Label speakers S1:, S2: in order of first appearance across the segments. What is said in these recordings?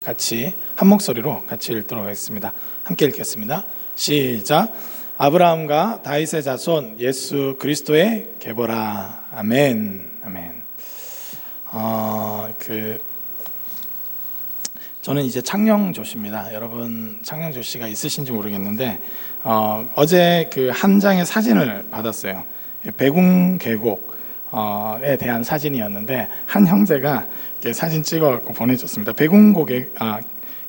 S1: 같이 한 목소리로 같이 읽도록 하겠습니다. 함께 읽겠습니다. 시작. 아브라함과 다윗의 자손 예수 그리스도의 계보라. 아멘. 아멘. 저는 이제 창녕조씨입니다. 여러분 창녕조씨가 있으신지 모르겠는데 어제 그 한 장의 사진을 받았어요. 배궁 계곡에 대한 사진이었는데 한 형제가 이렇게 사진 찍어갖고 보내줬습니다. 배궁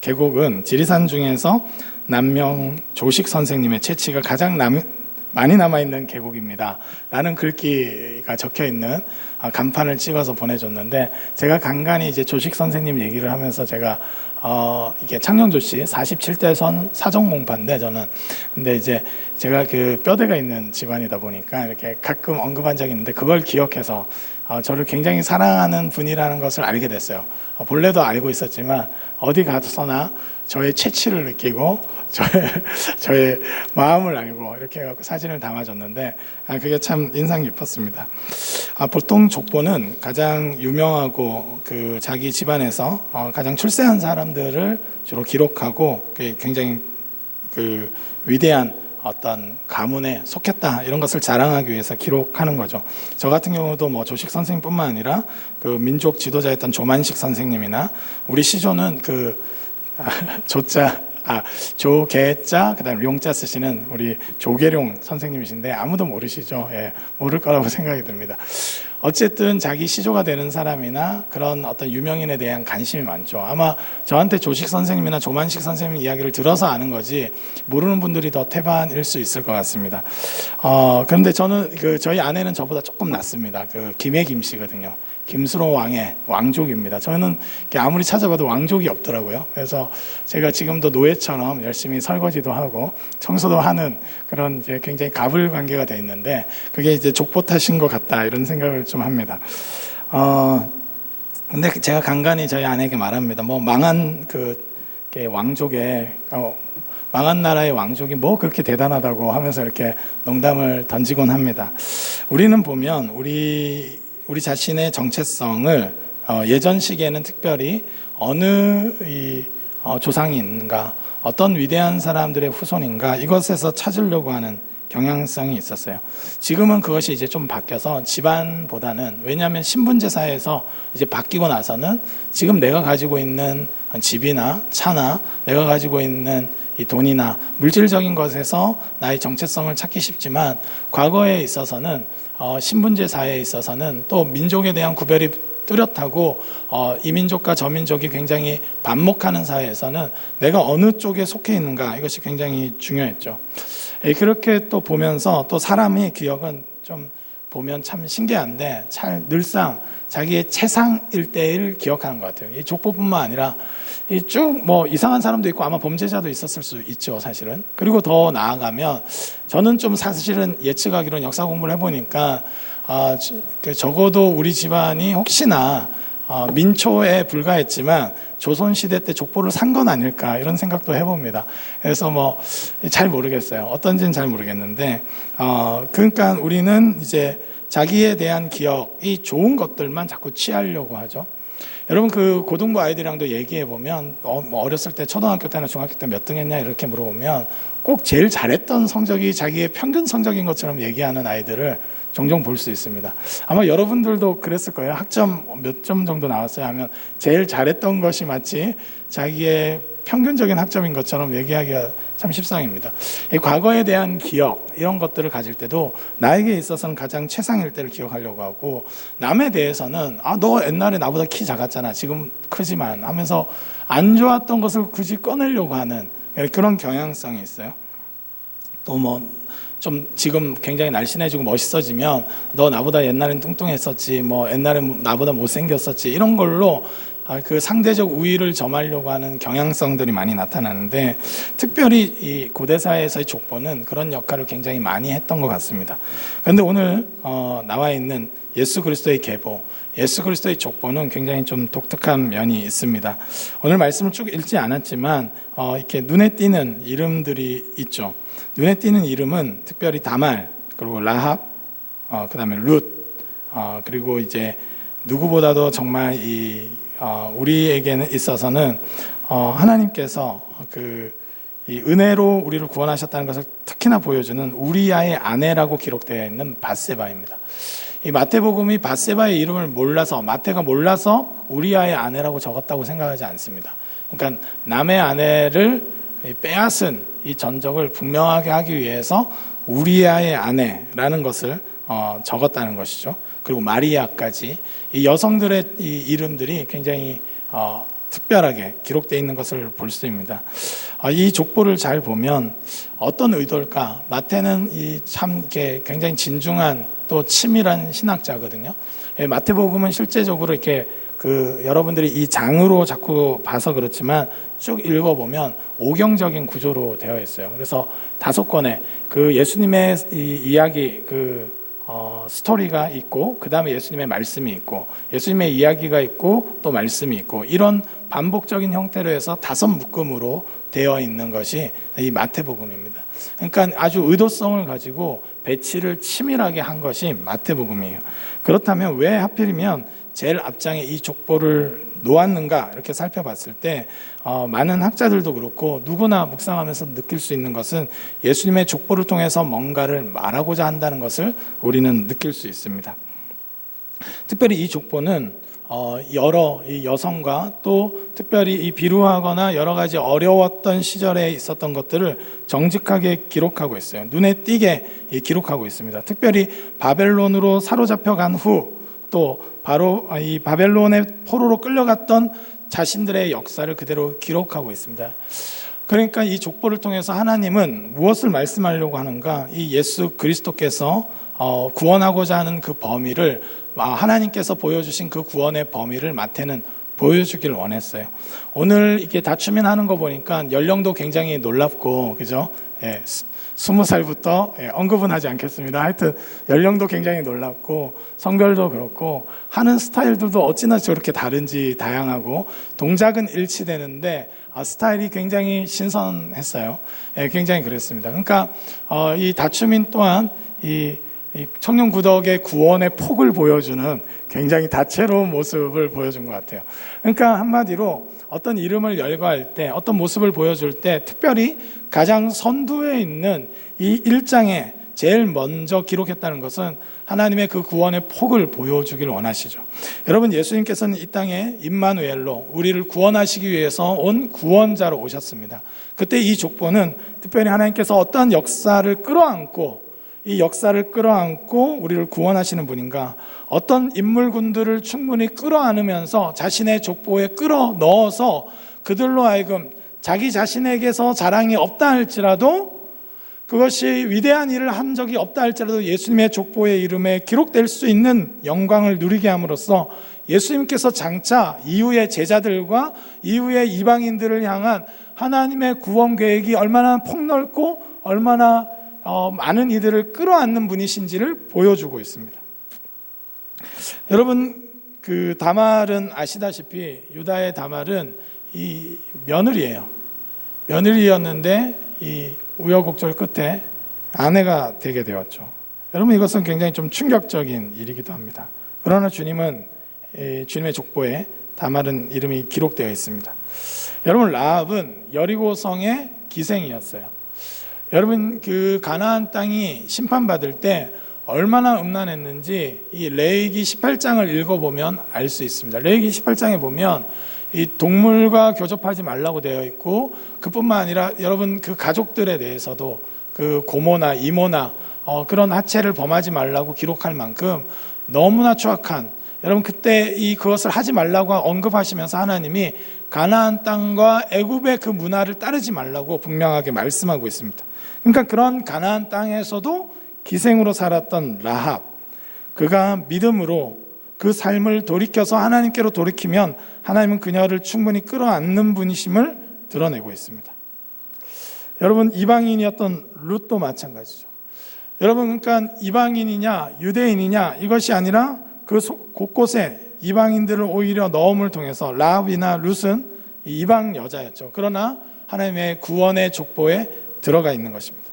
S1: 계곡은 지리산 중에서 남명 조식 선생님의 채취가 가장 많이 남아있는 계곡입니다 라는 글귀가 적혀있는 간판을 찍어서 보내줬는데, 제가 간간히 이제 조식 선생님 얘기를 하면서 제가 이게 창녕조씨 47대 선 사정공파인데, 저는 근데 이제 제가 그 뼈대가 있는 집안이다 보니까 이렇게 가끔 언급한 적이 있는데, 그걸 기억해서 저를 굉장히 사랑하는 분이라는 것을 알게 됐어요. 본래도 알고 있었지만 어디 가서나 저의 채취를 느끼고 저의 마음을 알고 이렇게 해갖고 사진을 담아줬는데 그게 참 인상 깊었습니다. 보통 족보는 가장 유명하고 그 자기 집안에서 가장 출세한 사람들을 주로 기록하고 굉장히 그 위대한 어떤 가문에 속했다 이런 것을 자랑하기 위해서 기록하는 거죠. 저 같은 경우도 뭐 조식 선생님뿐만 아니라 그 민족 지도자였던 조만식 선생님이나 우리 시조는 그 조계자 그다음 룡자 쓰시는 우리 조계룡 선생님이신데 아무도 모르시죠. 예, 모를 거라고 생각이 듭니다. 어쨌든 자기 시조가 되는 사람이나 그런 어떤 유명인에 대한 관심이 많죠. 아마 저한테 조식 선생님이나 조만식 선생님 이야기를 들어서 아는 거지 모르는 분들이 더 태반일 수 있을 것 같습니다. 그런데 저는 저희 아내는 저보다 조금 낫습니다. 김해 김씨거든요. 김수로 왕의 왕족입니다. 저는 아무리 찾아봐도 왕족이 없더라고요. 그래서 제가 지금도 노예처럼 열심히 설거지도 하고 청소도 하는 그런 이제 굉장히 갑을 관계가 돼 있는데, 그게 이제 족보 탓인 것 같다 이런 생각을 좀 합니다. 근데 제가 간간히 저희 아내에게 말합니다. 뭐 망한 왕족의 망한 나라의 왕족이 뭐 그렇게 대단하다고 하면서 이렇게 농담을 던지곤 합니다. 우리는 보면 우리 자신의 정체성을 예전 시기에는 특별히 어느 조상인가, 어떤 위대한 사람들의 후손인가 이것에서 찾으려고 하는 경향성이 있었어요. 지금은 그것이 이제 좀 바뀌어서 집안보다는, 왜냐하면 신분제 사회에서 이제 바뀌고 나서는 지금 내가 가지고 있는 집이나 차나 내가 가지고 있는 이 돈이나 물질적인 것에서 나의 정체성을 찾기 쉽지만, 과거에 있어서는 신분제 사회에 있어서는 또 민족에 대한 구별이 뚜렷하고 이 민족과 저 민족이 굉장히 반목하는 사회에서는 내가 어느 쪽에 속해 있는가 이것이 굉장히 중요했죠. 그렇게 또 보면서 또 사람의 기억은 좀 보면 참 신기한데 늘상 자기의 최상일 때를 기억하는 것 같아요. 이 족보뿐만 아니라 쭉 뭐 이상한 사람도 있고 아마 범죄자도 있었을 수 있죠, 사실은. 그리고 더 나아가면 저는 좀 사실은 예측하기로는 역사 공부를 해보니까 적어도 우리 집안이 혹시나 민초에 불과했지만 조선시대 때 족보를 산 건 아닐까 이런 생각도 해봅니다. 그래서 뭐 잘 모르겠어요. 어떤지는 잘 모르겠는데 그러니까 우리는 이제 자기에 대한 기억이 좋은 것들만 자꾸 취하려고 하죠. 여러분 고등부 아이들이랑도 얘기해보면 어렸을 때 초등학교 때나 중학교 때 몇 등 했냐 이렇게 물어보면 꼭 제일 잘했던 성적이 자기의 평균 성적인 것처럼 얘기하는 아이들을 종종 볼 수 있습니다. 아마 여러분들도 그랬을 거예요. 학점 몇 점 정도 나왔어요 하면 제일 잘했던 것이 마치 자기의 평균적인 학점인 것처럼 얘기하기가 참 십상입니다. 이 과거에 대한 기억 이런 것들을 가질 때도 나에게 있어서는 가장 최상일 때를 기억하려고 하고, 남에 대해서는 너 옛날에 나보다 키 작았잖아 지금 크지만 하면서 안 좋았던 것을 굳이 꺼내려고 하는 그런 경향성이 있어요. 또 좀 지금 굉장히 날씬해지고 멋있어지면 너 나보다 옛날엔 뚱뚱했었지, 뭐 옛날엔 나보다 못생겼었지 이런 걸로 그 상대적 우위를 점하려고 하는 경향성들이 많이 나타나는데, 특별히 이 고대사회에서의 족보는 그런 역할을 굉장히 많이 했던 것 같습니다. 그런데 오늘 나와 있는 예수 그리스도의 계보, 예수 그리스도의 족보는 굉장히 좀 독특한 면이 있습니다. 오늘 말씀을 쭉 읽지 않았지만 이렇게 눈에 띄는 이름들이 있죠. 눈에 띄는 이름은 특별히 다말, 그리고 라합, 그 다음에 룻, 그리고 이제 누구보다도 정말 우리에게는 있어서는 하나님께서 이 은혜로 우리를 구원하셨다는 것을 특히나 보여주는 우리아의 아내라고 기록되어 있는 밧세바입니다. 이 마태복음이 밧세바의 이름을 몰라서, 마태가 몰라서 우리아의 아내라고 적었다고 생각하지 않습니다. 그러니까 남의 아내를 빼앗은 이 전적을 분명하게 하기 위해서 우리아의 아내라는 것을 적었다는 것이죠. 그리고 마리아까지 이 여성들의 이 이름들이 굉장히 특별하게 기록되어 있는 것을 볼 수 있습니다. 이 족보를 잘 보면 어떤 의도일까? 마태는 참 굉장히 진중한 또 치밀한 신학자거든요. 마태복음은 실제적으로 이렇게 여러분들이 이 장으로 자꾸 봐서 그렇지만 쭉 읽어보면 오경적인 구조로 되어 있어요. 그래서 5권의 예수님의 이야기 스토리가 있고, 그 다음에 예수님의 말씀이 있고, 예수님의 이야기가 있고, 또 말씀이 있고, 이런 반복적인 형태로 해서 5묶음으로 되어 있는 것이 이 마태복음입니다. 그러니까 아주 의도성을 가지고 배치를 치밀하게 한 것이 마태복음이에요. 그렇다면 왜 하필이면 제일 앞장에 이 족보를 놓았는가 이렇게 살펴봤을 때 많은 학자들도 그렇고 누구나 묵상하면서 느낄 수 있는 것은 예수님의 족보를 통해서 뭔가를 말하고자 한다는 것을 우리는 느낄 수 있습니다. 특별히 이 족보는 여러 이 여성과 또 특별히 이 비루하거나 여러 가지 어려웠던 시절에 있었던 것들을 정직하게 기록하고 있어요. 눈에 띄게 기록하고 있습니다. 특별히 바벨론으로 사로잡혀간 후 또 바로 이 바벨론의 포로로 끌려갔던 자신들의 역사를 그대로 기록하고 있습니다. 그러니까 이 족보를 통해서 하나님은 무엇을 말씀하려고 하는가? 이 예수 그리스도께서 구원하고자 하는 그 범위를, 하나님께서 보여주신 그 구원의 범위를 마태는 보여주기를 원했어요. 오늘 이렇게 다추민하는 거 보니까 연령도 굉장히 놀랍고, 그죠? 20살부터 언급은 하지 않겠습니다. 하여튼 연령도 굉장히 놀랍고 성별도 그렇고 하는 스타일들도 어찌나 저렇게 다른지 다양하고 동작은 일치되는데 스타일이 굉장히 신선했어요. 굉장히 그랬습니다. 그러니까 이 다추민 또한 이 청년 구덕의 구원의 폭을 보여주는 굉장히 다채로운 모습을 보여준 것 같아요. 그러니까 한마디로 어떤 이름을 열거할 때, 어떤 모습을 보여줄 때 특별히 가장 선두에 있는 이 1장에 제일 먼저 기록했다는 것은 하나님의 그 구원의 폭을 보여주길 원하시죠. 여러분, 예수님께서는 이 땅에 임마누엘로 우리를 구원하시기 위해서 온 구원자로 오셨습니다. 그때 이 족보는 특별히 하나님께서 어떤 역사를 끌어안고 이 역사를 끌어안고 우리를 구원하시는 분인가, 어떤 인물군들을 충분히 끌어안으면서 자신의 족보에 끌어 넣어서 그들로 하여금 자기 자신에게서 자랑이 없다 할지라도, 그것이 위대한 일을 한 적이 없다 할지라도 예수님의 족보의 이름에 기록될 수 있는 영광을 누리게 함으로써 예수님께서 장차 이후의 제자들과 이후의 이방인들을 향한 하나님의 구원 계획이 얼마나 폭넓고 얼마나 많은 이들을 끌어안는 분이신지를 보여주고 있습니다. 여러분, 그 다말은 아시다시피 유다의 다말은 이 며느리예요. 며느리였는데 이 우여곡절 끝에 아내가 되게 되었죠. 여러분, 이것은 굉장히 좀 충격적인 일이기도 합니다. 그러나 주님은 주님의 족보에 다말은 이름이 기록되어 있습니다. 여러분, 라합은 여리고성의 기생이었어요. 여러분, 그 가나안 땅이 심판받을 때 얼마나 음란했는지 이 레위기 18장을 읽어보면 알 수 있습니다. 레위기 18장에 보면 이 동물과 교접하지 말라고 되어 있고, 그뿐만 아니라 여러분 그 가족들에 대해서도 그 고모나 이모나 그런 하체를 범하지 말라고 기록할 만큼 너무나 추악한, 여러분 그때 그것을 하지 말라고 언급하시면서 하나님이 가나안 땅과 애굽의 그 문화를 따르지 말라고 분명하게 말씀하고 있습니다. 그러니까 그런 가나안 땅에서도 기생으로 살았던 라합, 그가 믿음으로 그 삶을 돌이켜서 하나님께로 돌이키면 하나님은 그녀를 충분히 끌어안는 분이심을 드러내고 있습니다. 여러분, 이방인이었던 룻도 마찬가지죠. 여러분, 그러니까 이방인이냐 유대인이냐 이것이 아니라 그 곳곳에 이방인들을 오히려 넣음을 통해서 라합이나 룻은 이방 여자였죠. 그러나 하나님의 구원의 족보에 들어가 있는 것입니다.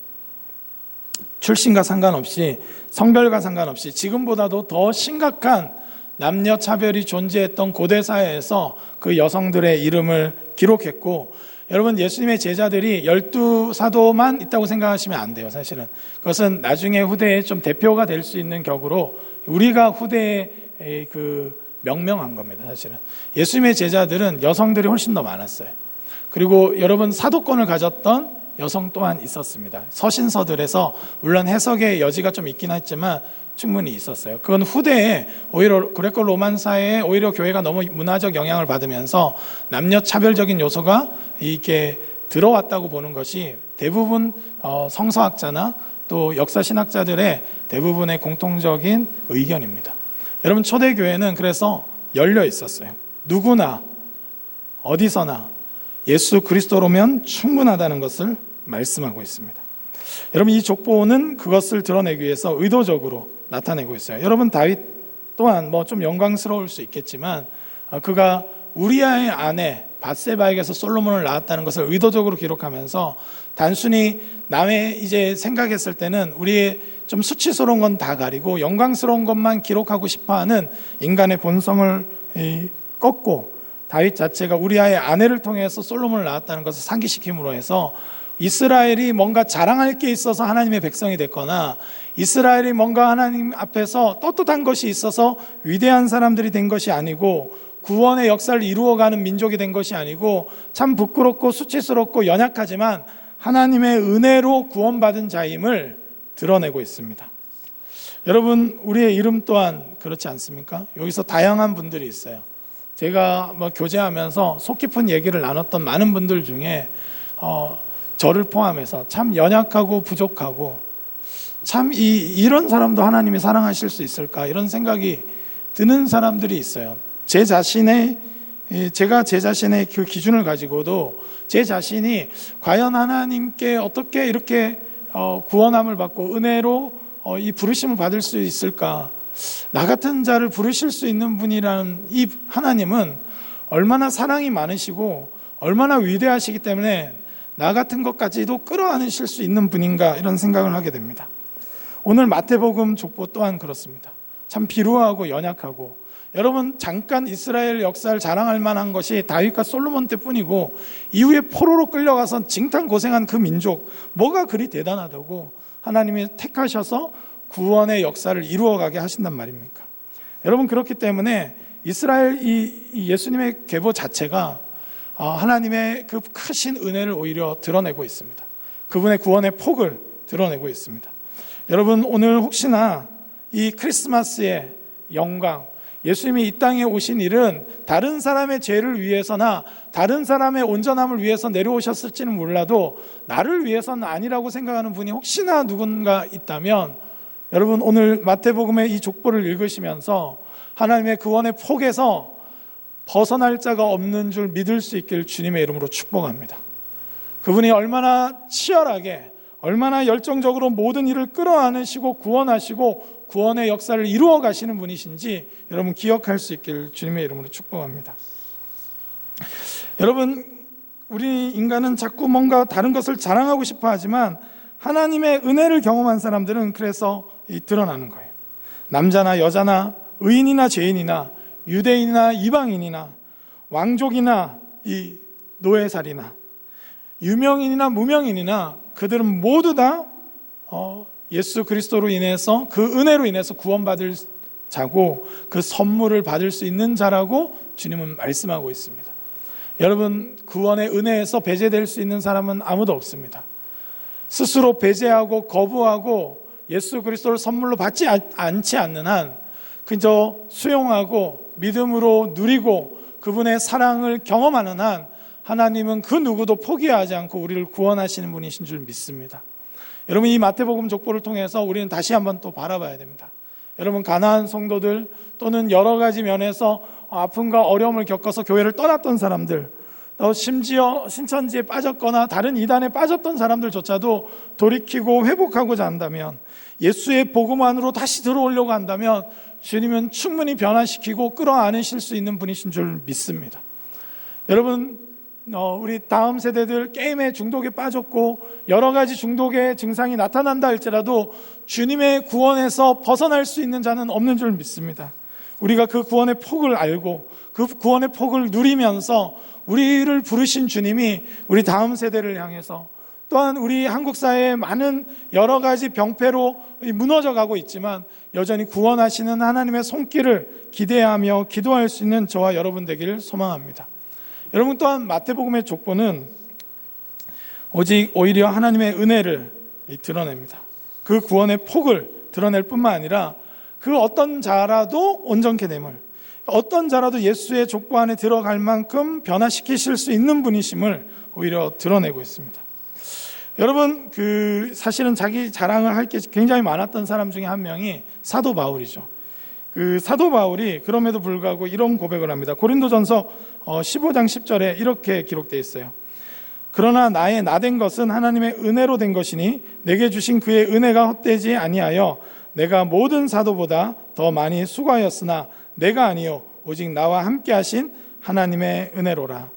S1: 출신과 상관없이, 성별과 상관없이 지금보다도 더 심각한 남녀 차별이 존재했던 고대 사회에서 그 여성들의 이름을 기록했고, 여러분 예수님의 제자들이 12사도만 있다고 생각하시면 안 돼요. 사실은 그것은 나중에 후대에 좀 대표가 될 수 있는 격으로 우리가 후대에 그 명명한 겁니다. 사실은 예수님의 제자들은 여성들이 훨씬 더 많았어요. 그리고 여러분 사도권을 가졌던 여성 또한 있었습니다. 서신서들에서 물론 해석의 여지가 좀 있긴 했지만 충분히 있었어요. 그건 후대에 오히려 그레코 로만 사회에 오히려 교회가 너무 문화적 영향을 받으면서 남녀 차별적인 요소가 이게 들어왔다고 보는 것이 대부분 성서학자나 또 역사신학자들의 대부분의 공통적인 의견입니다. 여러분 초대교회는 그래서 열려 있었어요. 누구나 어디서나 예수 그리스도로면 충분하다는 것을 말씀하고 있습니다. 여러분 이 족보는 그것을 드러내기 위해서 의도적으로 나타내고 있어요. 여러분 다윗 또한 뭐 좀 영광스러울 수 있겠지만 그가 우리아의 아내 밧세바에게서 솔로몬을 낳았다는 것을 의도적으로 기록하면서 단순히 남의 이제 생각했을 때는 우리의 좀 수치스러운 건 다 가리고 영광스러운 것만 기록하고 싶어하는 인간의 본성을 꺾고 다윗 자체가 우리아의 아내를 통해서 솔로몬을 낳았다는 것을 상기시킴으로 해서 이스라엘이 뭔가 자랑할 게 있어서 하나님의 백성이 됐거나 이스라엘이 뭔가 하나님 앞에서 떳떳한 것이 있어서 위대한 사람들이 된 것이 아니고 구원의 역사를 이루어가는 민족이 된 것이 아니고 참 부끄럽고 수치스럽고 연약하지만 하나님의 은혜로 구원받은 자임을 드러내고 있습니다. 여러분 우리의 이름 또한 그렇지 않습니까? 여기서 다양한 분들이 있어요. 제가 뭐 교제하면서 속 깊은 얘기를 나눴던 많은 분들 중에 저를 포함해서 참 연약하고 부족하고 참 이런 사람도 하나님이 사랑하실 수 있을까 이런 생각이 드는 사람들이 있어요. 제가 제 자신의 그 기준을 가지고도 제 자신이 과연 하나님께 어떻게 이렇게 구원함을 받고 은혜로 이 부르심을 받을 수 있을까? 나 같은 자를 부르실 수 있는 분이라는 이 하나님은 얼마나 사랑이 많으시고 얼마나 위대하시기 때문에 나 같은 것까지도 끌어안으실 수 있는 분인가 이런 생각을 하게 됩니다. 오늘 마태복음 족보 또한 그렇습니다. 참 비루하고 연약하고 여러분 잠깐 이스라엘 역사를 자랑할 만한 것이 다윗과 솔로몬 때뿐이고 이후에 포로로 끌려가서 징탕 고생한 그 민족 뭐가 그리 대단하다고 하나님이 택하셔서 구원의 역사를 이루어가게 하신단 말입니까? 여러분 그렇기 때문에 이스라엘 이 예수님의 계보 자체가 하나님의 그 크신 은혜를 오히려 드러내고 있습니다. 그분의 구원의 폭을 드러내고 있습니다. 여러분 오늘 혹시나 이 크리스마스의 영광 예수님이 이 땅에 오신 일은 다른 사람의 죄를 위해서나 다른 사람의 온전함을 위해서 내려오셨을지는 몰라도 나를 위해서는 아니라고 생각하는 분이 혹시나 누군가 있다면 여러분 오늘 마태복음의 이 족보를 읽으시면서 하나님의 구원의 폭에서 벗어날 자가 없는 줄 믿을 수 있길 주님의 이름으로 축복합니다. 그분이 얼마나 치열하게 얼마나 열정적으로 모든 일을 끌어안으시고 구원하시고 구원의 역사를 이루어 가시는 분이신지 여러분 기억할 수 있길 주님의 이름으로 축복합니다. 여러분 우리 인간은 자꾸 뭔가 다른 것을 자랑하고 싶어 하지만 하나님의 은혜를 경험한 사람들은 그래서 드러나는 거예요. 남자나 여자나 의인이나 죄인이나 유대인이나 이방인이나 왕족이나 이 노예살이나 유명인이나 무명인이나 그들은 모두 다 예수 그리스도로 인해서 그 은혜로 인해서 구원받을 자고 그 선물을 받을 수 있는 자라고 주님은 말씀하고 있습니다. 여러분 구원의 은혜에서 배제될 수 있는 사람은 아무도 없습니다. 스스로 배제하고 거부하고 예수 그리스도를 선물로 받지 않지 않는 한 그저 수용하고 믿음으로 누리고 그분의 사랑을 경험하는 한 하나님은 그 누구도 포기하지 않고 우리를 구원하시는 분이신 줄 믿습니다. 여러분 이 마태복음 족보를 통해서 우리는 다시 한번 또 바라봐야 됩니다. 여러분 가나안 성도들 또는 여러 가지 면에서 아픔과 어려움을 겪어서 교회를 떠났던 사람들 또 심지어 신천지에 빠졌거나 다른 이단에 빠졌던 사람들조차도 돌이키고 회복하고자 한다면 예수의 복음 안으로 다시 들어오려고 한다면 주님은 충분히 변화시키고 끌어안으실 수 있는 분이신 줄 믿습니다. 여러분 우리 다음 세대들 게임에 중독에 빠졌고 여러 가지 중독의 증상이 나타난다 할지라도 주님의 구원에서 벗어날 수 있는 자는 없는 줄 믿습니다. 우리가 그 구원의 폭을 알고 그 구원의 폭을 누리면서 우리를 부르신 주님이 우리 다음 세대를 향해서, 또한 우리 한국 사회의 많은 여러 가지 병폐로 무너져 가고 있지만 여전히 구원하시는 하나님의 손길을 기대하며 기도할 수 있는 저와 여러분 되기를 소망합니다. 여러분, 또한 마태복음의 족보는 오직 오히려 하나님의 은혜를 드러냅니다. 그 구원의 폭을 드러낼 뿐만 아니라 그 어떤 자라도 온전케 됨을, 어떤 자라도 예수의 족보 안에 들어갈 만큼 변화시키실 수 있는 분이심을 오히려 드러내고 있습니다. 여러분, 사실은 자기 자랑을 할 게 굉장히 많았던 사람 중에 한 명이 사도 바울이죠. 그 사도 바울이 그럼에도 불구하고 이런 고백을 합니다. 고린도전서 15장 10절에 이렇게 기록되어 있어요. 그러나 나의 나된 것은 하나님의 은혜로 된 것이니 내게 주신 그의 은혜가 헛되지 아니하여 내가 모든 사도보다 더 많이 수고하였으나 내가 아니요 오직 나와 함께 하신 하나님의 은혜로라.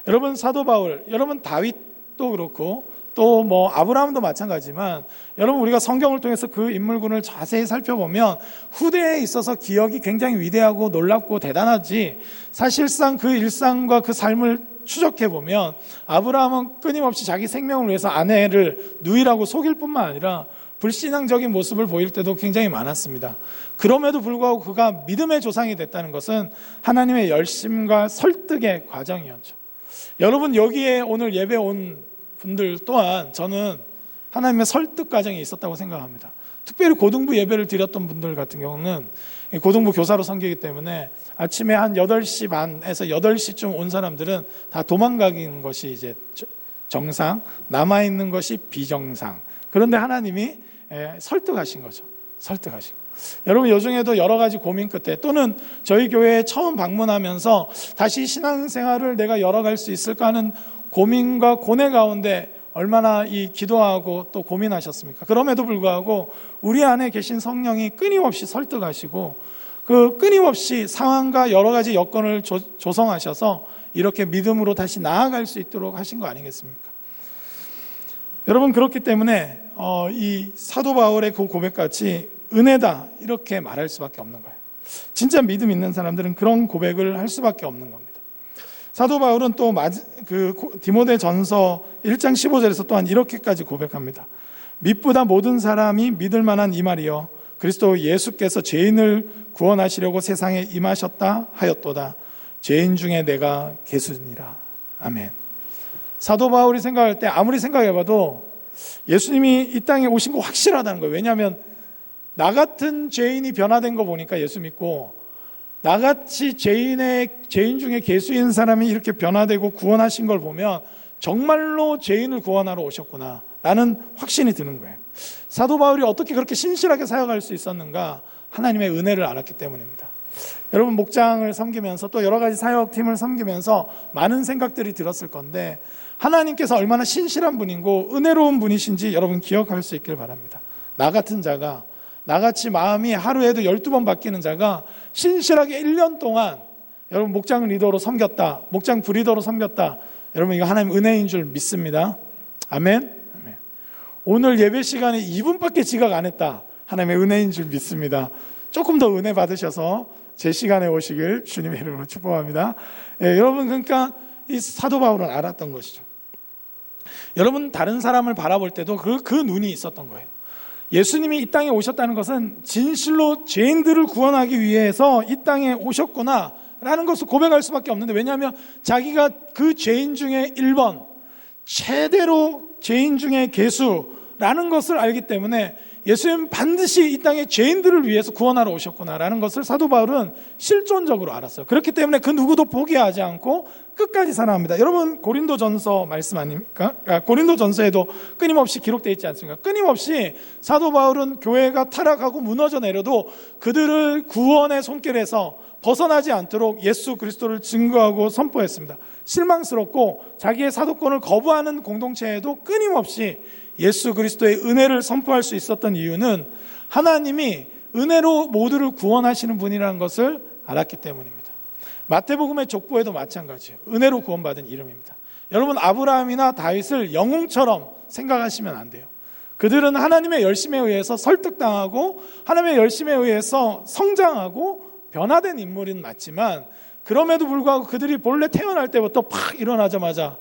S1: 여러분, 사도 바울, 여러분 다윗도 그렇고 또 아브라함도 마찬가지지만, 여러분 우리가 성경을 통해서 그 인물군을 자세히 살펴보면 후대에 있어서 기억이 굉장히 위대하고 놀랍고 대단하지, 사실상 그 일상과 그 삶을 추적해보면 아브라함은 끊임없이 자기 생명을 위해서 아내를 누이라고 속일 뿐만 아니라 불신앙적인 모습을 보일 때도 굉장히 많았습니다. 그럼에도 불구하고 그가 믿음의 조상이 됐다는 것은 하나님의 열심과 설득의 과정이었죠. 여러분, 여기에 오늘 예배 온 분들 또한 저는 하나님의 설득 과정이 있었다고 생각합니다. 특별히 고등부 예배를 드렸던 분들 같은 경우는 고등부 교사로 섬기기 때문에 아침에 한 8시 반에서 8시쯤 온 사람들은 다 도망가는 것이 이제 정상, 남아있는 것이 비정상. 그런데 하나님이 설득하신 거죠. 설득하신 거. 여러분, 요중에도 여러 가지 고민 끝에, 또는 저희 교회에 처음 방문하면서 다시 신앙생활을 내가 열어갈 수 있을까 하는 고민과 고뇌 가운데 얼마나 기도하고 또 고민하셨습니까? 그럼에도 불구하고 우리 안에 계신 성령이 끊임없이 설득하시고 그 끊임없이 상황과 여러 가지 여건을 조성하셔서 이렇게 믿음으로 다시 나아갈 수 있도록 하신 거 아니겠습니까? 여러분, 그렇기 때문에 이 사도 바울의 그 고백같이 은혜다 이렇게 말할 수밖에 없는 거예요. 진짜 믿음 있는 사람들은 그런 고백을 할 수밖에 없는 겁니다. 사도 바울은 또 디모데 전서 1장 15절에서 또한 이렇게까지 고백합니다. 믿보다 모든 사람이 믿을 만한 이 말이요 그리스도 예수께서 죄인을 구원하시려고 세상에 임하셨다 하였도다. 죄인 중에 내가 괴수니라. 아멘. 사도 바울이 생각할 때 아무리 생각해봐도 예수님이 이 땅에 오신 거 확실하다는 거예요. 왜냐하면 나 같은 죄인이 변화된 거 보니까 예수 믿고, 나같이 죄인 중에 괴수인 사람이 이렇게 변화되고 구원하신 걸 보면 정말로 죄인을 구원하러 오셨구나 라는 확신이 드는 거예요. 사도 바울이 어떻게 그렇게 신실하게 사역할 수 있었는가? 하나님의 은혜를 알았기 때문입니다. 여러분, 목장을 섬기면서 또 여러 가지 사역팀을 섬기면서 많은 생각들이 들었을 건데, 하나님께서 얼마나 신실한 분이고 은혜로운 분이신지 여러분 기억할 수 있길 바랍니다. 나 같은 자가, 나같이 마음이 하루에도 12번 바뀌는 자가 신실하게 1년 동안 여러분 목장 리더로 섬겼다, 목장 브리더로 섬겼다. 여러분, 이거 하나님 은혜인 줄 믿습니다. 아멘. 아멘. 오늘 예배 시간에 2분밖에 지각 안 했다. 하나님의 은혜인 줄 믿습니다. 조금 더 은혜 받으셔서 제 시간에 오시길 주님의 이름으로 축복합니다. 여러분, 그러니까 이 사도 바울은 알았던 것이죠. 여러분, 다른 사람을 바라볼 때도 그 눈이 있었던 거예요. 예수님이 이 땅에 오셨다는 것은 진실로 죄인들을 구원하기 위해서 이 땅에 오셨구나 라는 것을 고백할 수밖에 없는데, 왜냐하면 자기가 그 죄인 중에 1번, 최대로 죄인 중에 괴수라는 것을 알기 때문에 예수님은 반드시 이 땅에 죄인들을 위해서 구원하러 오셨구나라는 것을 사도 바울은 실존적으로 알았어요. 그렇기 때문에 그 누구도 포기하지 않고 끝까지 살아갑니다. 여러분, 고린도전서 말씀 아닙니까? 고린도전서에도 끊임없이 기록되어 있지 않습니까? 끊임없이 사도 바울은 교회가 타락하고 무너져 내려도 그들을 구원의 손길에서 벗어나지 않도록 예수 그리스도를 증거하고 선포했습니다. 실망스럽고 자기의 사도권을 거부하는 공동체에도 끊임없이 예수 그리스도의 은혜를 선포할 수 있었던 이유는 하나님이 은혜로 모두를 구원하시는 분이라는 것을 알았기 때문입니다. 마태복음의 족보에도 마찬가지예요. 은혜로 구원받은 이름입니다. 여러분, 아브라함이나 다윗을 영웅처럼 생각하시면 안 돼요. 그들은 하나님의 열심에 의해서 설득당하고 하나님의 열심에 의해서 성장하고 변화된 인물은 맞지만 그럼에도 불구하고 그들이 본래 태어날 때부터 팍 일어나자마자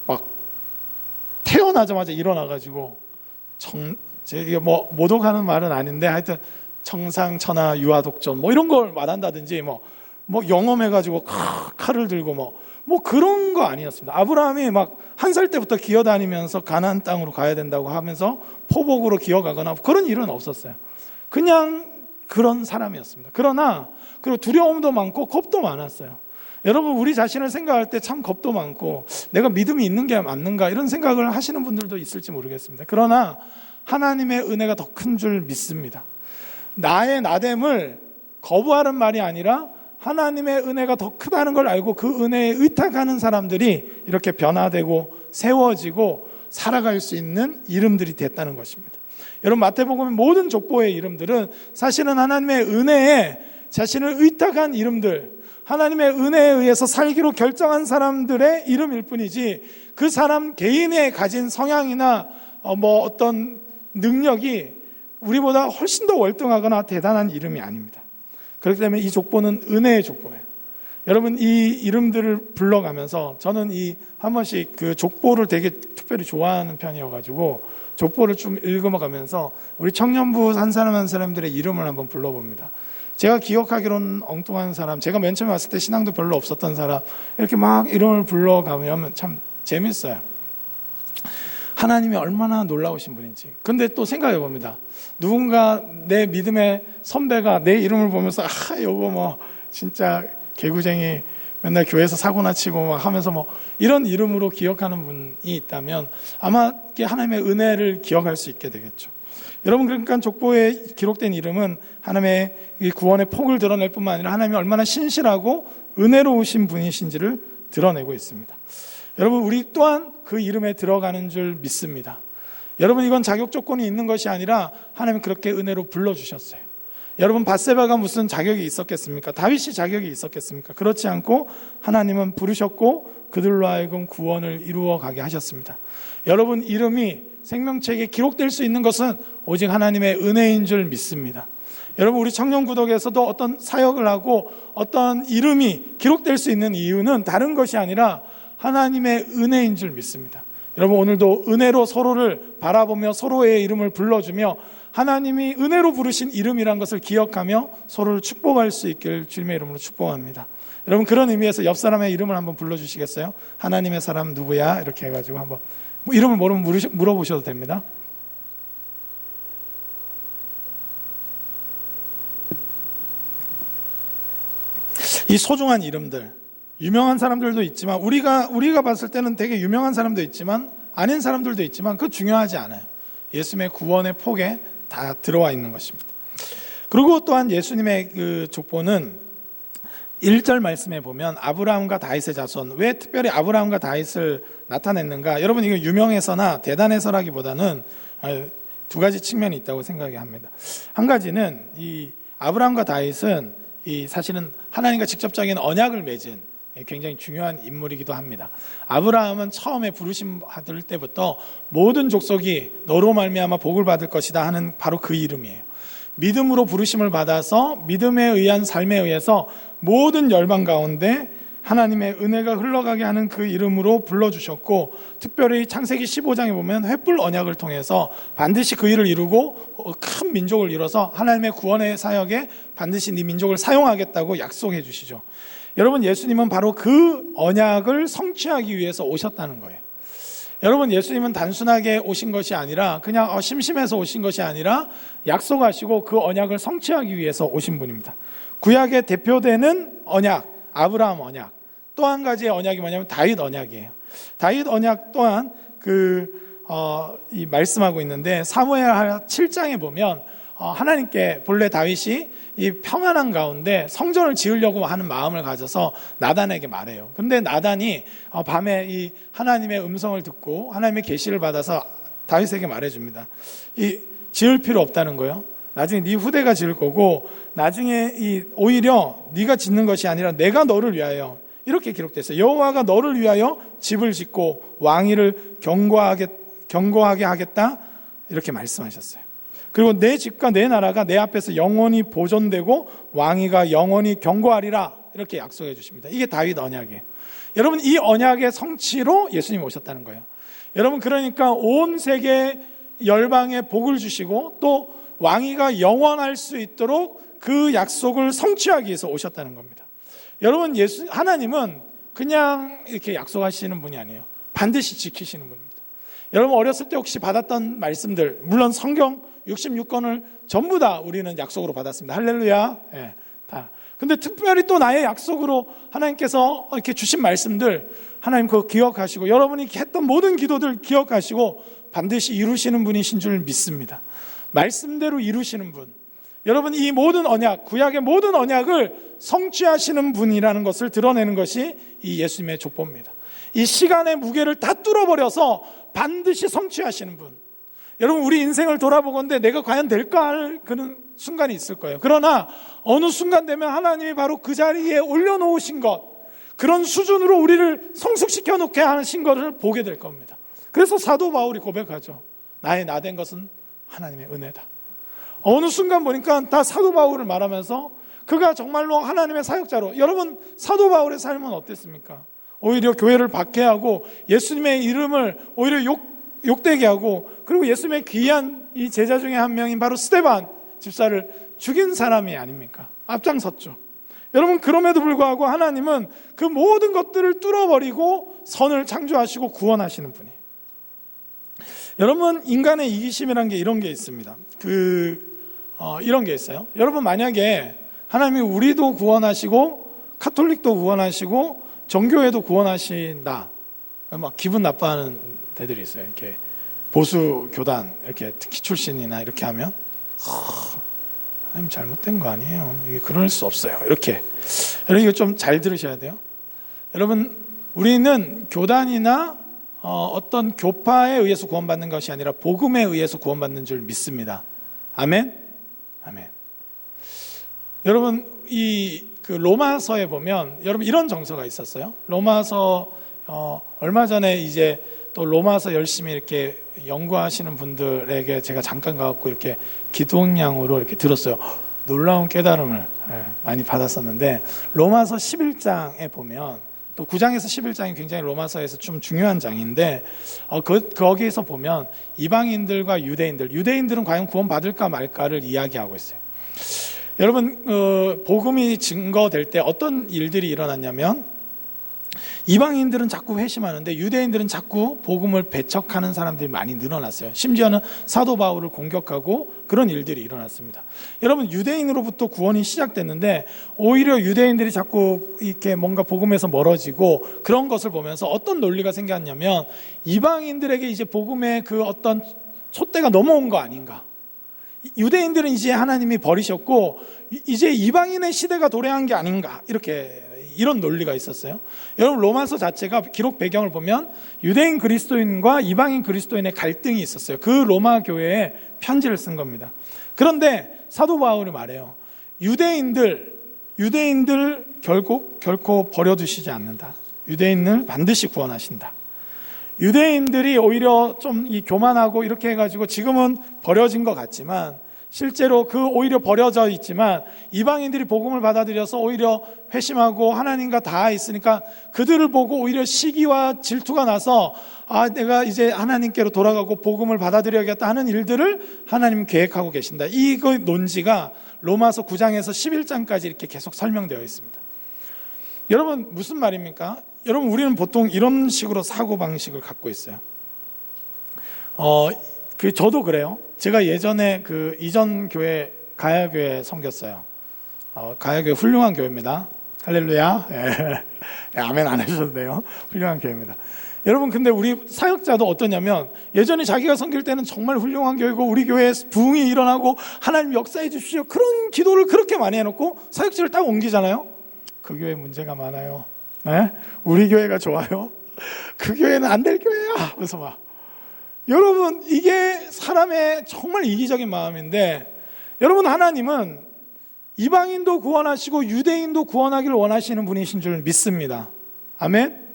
S1: 막 태어나자마자 일어나가지고 이게 뭐 모독하는 말은 아닌데 하여튼 청상천하 유아독존 뭐 이런 걸 말한다든지 뭐 영험해가지고 칼을 들고 뭐 그런 거 아니었습니다. 아브라함이 막 1살 때부터 기어다니면서 가나안 땅으로 가야 된다고 하면서 포복으로 기어가거나 그런 일은 없었어요. 그냥 그런 사람이었습니다. 그러나 그리고 두려움도 많고 겁도 많았어요. 여러분, 우리 자신을 생각할 때 참 겁도 많고 내가 믿음이 있는 게 맞는가 이런 생각을 하시는 분들도 있을지 모르겠습니다. 그러나 하나님의 은혜가 더 큰 줄 믿습니다. 나의 나됨을 거부하는 말이 아니라 하나님의 은혜가 더 크다는 걸 알고 그 은혜에 의탁하는 사람들이 이렇게 변화되고 세워지고 살아갈 수 있는 이름들이 됐다는 것입니다. 여러분, 마태복음의 모든 족보의 이름들은 사실은 하나님의 은혜에 자신을 의탁한 이름들, 하나님의 은혜에 의해서 살기로 결정한 사람들의 이름일 뿐이지 그 사람 개인의 가진 성향이나 어떤 능력이 우리보다 훨씬 더 월등하거나 대단한 이름이 아닙니다. 그렇기 때문에 이 족보는 은혜의 족보예요. 여러분, 이 이름들을 불러가면서 저는 한 번씩 그 족보를 되게 특별히 좋아하는 편이어가지고 족보를 좀 읽어가면서 우리 청년부 한 사람 한 사람들의 이름을 한번 불러봅니다. 제가 기억하기로는 엉뚱한 사람, 제가 맨 처음에 왔을 때 신앙도 별로 없었던 사람, 이렇게 막 이름을 불러가면 참 재밌어요. 하나님이 얼마나 놀라우신 분인지. 근데 또 생각해 봅니다. 누군가 내 믿음의 선배가 내 이름을 보면서 요거 진짜 개구쟁이 맨날 교회에서 사고나 치고 막 하면서 이런 이름으로 기억하는 분이 있다면 아마 하나님의 은혜를 기억할 수 있게 되겠죠. 여러분, 그러니까 족보에 기록된 이름은 하나님의 구원의 폭을 드러낼 뿐만 아니라 하나님이 얼마나 신실하고 은혜로우신 분이신지를 드러내고 있습니다. 여러분, 우리 또한 그 이름에 들어가는 줄 믿습니다. 여러분, 이건 자격 조건이 있는 것이 아니라 하나님은 그렇게 은혜로 불러주셨어요. 여러분, 밧세바가 무슨 자격이 있었겠습니까? 다윗이 자격이 있었겠습니까? 그렇지 않고 하나님은 부르셨고 그들로 하여금 구원을 이루어 가게 하셨습니다. 여러분, 이름이 생명책에 기록될 수 있는 것은 오직 하나님의 은혜인 줄 믿습니다. 여러분, 우리 청년구덕에서도 어떤 사역을 하고 어떤 이름이 기록될 수 있는 이유는 다른 것이 아니라 하나님의 은혜인 줄 믿습니다. 여러분, 오늘도 은혜로 서로를 바라보며 서로의 이름을 불러주며 하나님이 은혜로 부르신 이름이란 것을 기억하며 서로를 축복할 수 있기를 주님의 이름으로 축복합니다. 여러분, 그런 의미에서 옆 사람의 이름을 한번 불러주시겠어요? 하나님의 사람 누구야? 이렇게 해가지고 한번 이름을 모르면 물어보셔도 됩니다. 이 소중한 이름들, 유명한 사람들도 있지만 우리가 봤을 때는 되게 유명한 사람도 있지만 아닌 사람들도 있지만 그거 중요하지 않아요. 예수님의 구원의 폭에 다 들어와 있는 것입니다. 그리고 또한 예수님의 그 족보는 1절 말씀에 보면 아브라함과 다윗의 자손, 왜 특별히 아브라함과 다윗을 나타냈는가? 여러분, 이거 유명해서나 대단해서라기보다는 두 가지 측면이 있다고 생각이 합니다. 한 가지는 이 아브라함과 다윗은 사실은 하나님과 직접적인 언약을 맺은 굉장히 중요한 인물이기도 합니다. 아브라함은 처음에 부르심 받을 때부터 모든 족속이 너로 말미암아 복을 받을 것이다 하는 바로 그 이름이에요. 믿음으로 부르심을 받아서 믿음에 의한 삶에 의해서 모든 열방 가운데 하나님의 은혜가 흘러가게 하는 그 이름으로 불러주셨고, 특별히 창세기 15장에 보면 횃불 언약을 통해서 반드시 그 일을 이루고 큰 민족을 이뤄서 하나님의 구원의 사역에 반드시 네 민족을 사용하겠다고 약속해 주시죠. 여러분, 예수님은 바로 그 언약을 성취하기 위해서 오셨다는 거예요. 여러분, 예수님은 단순하게 오신 것이 아니라 그냥 심심해서 오신 것이 아니라 약속하시고 그 언약을 성취하기 위해서 오신 분입니다. 구약의 대표되는 언약, 아브라함 언약. 또 한 가지의 언약이 뭐냐면 다윗 언약이에요. 다윗 언약 또한 이 말씀하고 있는데 사무엘 7장에 보면 하나님께 본래 다윗이 이 평안한 가운데 성전을 지으려고 하는 마음을 가져서 나단에게 말해요. 근데 나단이 밤에 이 하나님의 음성을 듣고 하나님의 계시를 받아서 다윗에게 말해줍니다. 지을 필요 없다는 거예요. 나중에 네 후대가 지을 거고 나중에 오히려 네가 짓는 것이 아니라 내가 너를 위하여, 이렇게 기록됐어요. 여호와가 너를 위하여 집을 짓고 왕위를 견고하게 하겠다, 이렇게 말씀하셨어요. 그리고 내 집과 내 나라가 내 앞에서 영원히 보존되고 왕위가 영원히 경고하리라, 이렇게 약속해 주십니다. 이게 다윗 언약이에요. 여러분, 이 언약의 성취로 예수님이 오셨다는 거예요. 여러분, 그러니까 온 세계 열방에 복을 주시고 또 왕위가 영원할 수 있도록 그 약속을 성취하기 위해서 오셨다는 겁니다. 여러분, 하나님은 그냥 이렇게 약속하시는 분이 아니에요. 반드시 지키시는 분입니다. 여러분, 어렸을 때 혹시 받았던 말씀들, 물론 성경 66권을 전부 다 우리는 약속으로 받았습니다. 할렐루야. 예, 다. 근데 특별히 또 나의 약속으로 하나님께서 이렇게 주신 말씀들, 하나님 그거 기억하시고, 여러분이 했던 모든 기도들 기억하시고 반드시 이루시는 분이신 줄 믿습니다. 말씀대로 이루시는 분. 여러분, 이 모든 언약, 구약의 모든 언약을 성취하시는 분이라는 것을 드러내는 것이 이 예수님의 족보입니다. 이 시간의 무게를 다 뚫어버려서 반드시 성취하시는 분. 여러분, 우리 인생을 돌아보건대 내가 과연 될까 할 그런 순간이 있을 거예요. 그러나 어느 순간 되면 하나님이 바로 그 자리에 올려놓으신 것, 그런 수준으로 우리를 성숙시켜 놓게 하신 것을 보게 될 겁니다. 그래서 사도 바울이 고백하죠. 나의 나된 것은 하나님의 은혜다. 어느 순간 보니까 다 사도 바울을 말하면서 그가 정말로 하나님의 사역자로, 여러분, 사도 바울의 삶은 어땠습니까? 오히려 교회를 박해하고 예수님의 이름을 오히려 욕되게 하고, 그리고 예수님의 귀한 이 제자 중에 한 명인 바로 스데반 집사를 죽인 사람이 아닙니까? 앞장섰죠. 여러분, 그럼에도 불구하고 하나님은 그 모든 것들을 뚫어버리고 선을 창조하시고 구원하시는 분이에요. 여러분, 인간의 이기심이라는 게 이런 게 있습니다. 이런 게 있어요. 여러분, 만약에 하나님이 우리도 구원하시고 카톨릭도 구원하시고 정교회도 구원하신다, 막 기분 나빠하는 데들이 있어요. 이렇게 보수 교단 이렇게 특히 출신이나 이렇게 하면 하나님 잘못된 거 아니에요. 이게 그럴 수 없어요. 이렇게. 여러분, 이거 좀 잘 들으셔야 돼요. 여러분, 우리는 교단이나 어떤 교파에 의해서 구원받는 것이 아니라 복음에 의해서 구원받는 줄 믿습니다. 아멘? 아멘. 여러분, 그 로마서에 보면 여러분 이런 정서가 있었어요. 로마서 얼마 전에 이제 또 로마서 열심히 이렇게 연구하시는 분들에게 제가 잠깐 가갖고 이렇게 기도양으로 이렇게 들었어요. 놀라운 깨달음을 많이 받았었는데, 로마서 11장에 보면, 또 9장에서 11장이 굉장히 로마서에서 좀 중요한 장인데, 거기에서 보면 이방인들과 유대인들은 과연 구원받을까 말까를 이야기하고 있어요. 여러분, 복음이 증거될 때 어떤 일들이 일어났냐면, 이방인들은 자꾸 회심하는데 유대인들은 자꾸 복음을 배척하는 사람들이 많이 늘어났어요. 심지어는 사도 바울을 공격하고 그런 일들이 일어났습니다. 여러분, 유대인으로부터 구원이 시작됐는데 오히려 유대인들이 자꾸 이렇게 뭔가 복음에서 멀어지고 그런 것을 보면서 어떤 논리가 생겼냐면, 이방인들에게 이제 복음의 그 어떤 촛대가 넘어온 거 아닌가. 유대인들은 이제 하나님이 버리셨고 이제 이방인의 시대가 도래한 게 아닌가, 이런 논리가 있었어요. 여러분, 로마서 자체가 기록 배경을 보면 유대인 그리스도인과 이방인 그리스도인의 갈등이 있었어요. 그 로마 교회에 편지를 쓴 겁니다. 그런데 사도 바울이 말해요. 유대인들 결코 버려두시지 않는다. 유대인을 반드시 구원하신다. 유대인들이 오히려 좀 교만하고 이렇게 해가지고 지금은 버려진 것 같지만, 실제로 오히려 버려져 있지만 이방인들이 복음을 받아들여서 오히려 회심하고 하나님과 닿아 있으니까 그들을 보고 오히려 시기와 질투가 나서 내가 이제 하나님께로 돌아가고 복음을 받아들여야겠다 하는 일들을 하나님 계획하고 계신다. 이 논지가 로마서 9장에서 11장까지 이렇게 계속 설명되어 있습니다. 여러분, 무슨 말입니까? 여러분, 우리는 보통 이런 식으로 사고방식을 갖고 있어요. 저도 그래요. 제가 예전에 이전 교회, 가야교회 섬겼어요. 가야교회 훌륭한 교회입니다. 할렐루야. 예. 아멘 안 해주셔도 돼요. 훌륭한 교회입니다. 여러분, 근데 우리 사역자도 어떠냐면, 예전에 자기가 섬길 때는 정말 훌륭한 교회고 우리 교회에 부흥이 일어나고 하나님 역사해 주십시오, 그런 기도를 그렇게 많이 해놓고 사역지를 딱 옮기잖아요. 그 교회 문제가 많아요. 네? 우리 교회가 좋아요. 그 교회는 안 될 교회야. 그래서 막, 여러분, 이게 사람의 정말 이기적인 마음인데, 여러분, 하나님은 이방인도 구원하시고 유대인도 구원하기를 원하시는 분이신 줄 믿습니다. 아멘?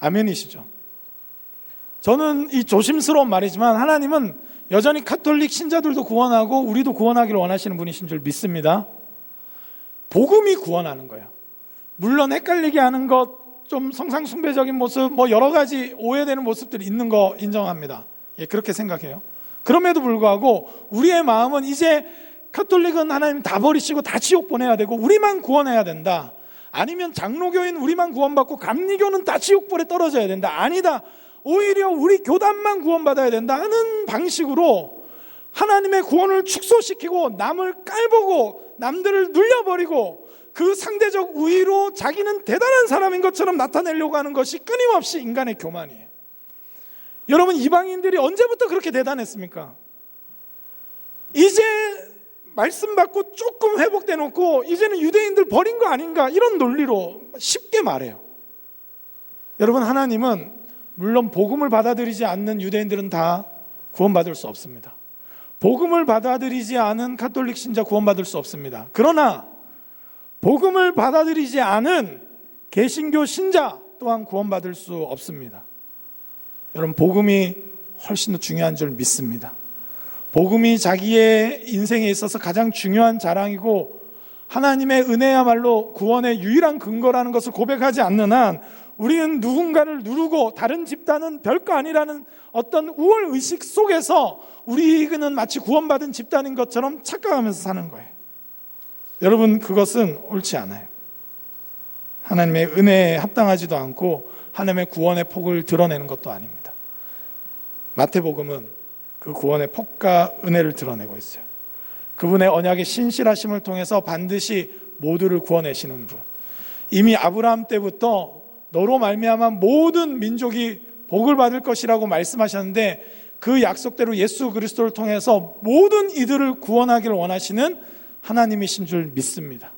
S1: 아멘이시죠? 저는 이 조심스러운 말이지만 하나님은 여전히 가톨릭 신자들도 구원하고 우리도 구원하기를 원하시는 분이신 줄 믿습니다. 복음이 구원하는 거예요. 물론 헷갈리게 하는 것, 좀 성상숭배적인 모습, 여러 가지 오해되는 모습들이 있는 거 인정합니다. 예, 그렇게 생각해요. 그럼에도 불구하고 우리의 마음은 이제 가톨릭은 하나님 다 버리시고 다 지옥 보내야 되고 우리만 구원해야 된다. 아니면 장로교인 우리만 구원받고 감리교는 다 지옥불에 떨어져야 된다. 아니다. 오히려 우리 교단만 구원받아야 된다 하는 방식으로 하나님의 구원을 축소시키고 남을 깔보고 남들을 눌려버리고 그 상대적 우위로 자기는 대단한 사람인 것처럼 나타내려고 하는 것이 끊임없이 인간의 교만이에요. 여러분, 이방인들이 언제부터 그렇게 대단했습니까? 이제 말씀 받고 조금 회복돼 놓고 이제는 유대인들 버린 거 아닌가, 이런 논리로 쉽게 말해요. 여러분, 하나님은 물론 복음을 받아들이지 않는 유대인들은 다 구원받을 수 없습니다. 복음을 받아들이지 않은 가톨릭 신자 구원받을 수 없습니다. 그러나 복음을 받아들이지 않은 개신교 신자 또한 구원받을 수 없습니다. 여러분, 복음이 훨씬 더 중요한 줄 믿습니다. 복음이 자기의 인생에 있어서 가장 중요한 자랑이고 하나님의 은혜야말로 구원의 유일한 근거라는 것을 고백하지 않는 한 우리는 누군가를 누르고 다른 집단은 별거 아니라는 어떤 우월의식 속에서 우리는 마치 구원받은 집단인 것처럼 착각하면서 사는 거예요. 여러분, 그것은 옳지 않아요. 하나님의 은혜에 합당하지도 않고 하나님의 구원의 폭을 드러내는 것도 아닙니다. 마태복음은 그 구원의 폭과 은혜를 드러내고 있어요. 그분의 언약의 신실하심을 통해서 반드시 모두를 구원하시는 분. 이미 아브라함 때부터 너로 말미암아 모든 민족이 복을 받을 것이라고 말씀하셨는데 그 약속대로 예수 그리스도를 통해서 모든 이들을 구원하기를 원하시는 하나님이신 줄 믿습니다.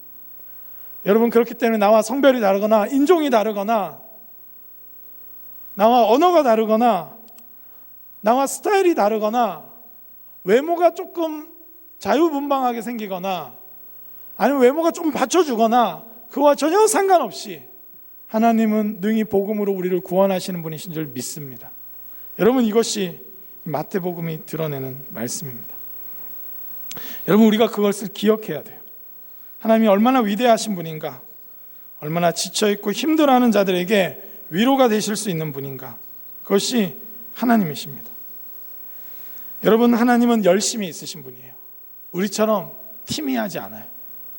S1: 여러분, 그렇기 때문에 나와 성별이 다르거나 인종이 다르거나 나와 언어가 다르거나 나와 스타일이 다르거나 외모가 조금 자유분방하게 생기거나 아니면 외모가 좀 받쳐주거나 그와 전혀 상관없이 하나님은 능히 복음으로 우리를 구원하시는 분이신 줄 믿습니다. 여러분, 이것이 마태복음이 드러내는 말씀입니다. 여러분, 우리가 그것을 기억해야 돼요. 하나님이 얼마나 위대하신 분인가, 얼마나 지쳐있고 힘들어하는 자들에게 위로가 되실 수 있는 분인가, 그것이 하나님이십니다. 여러분, 하나님은 열심히 있으신 분이에요. 우리처럼 티미하지 않아요.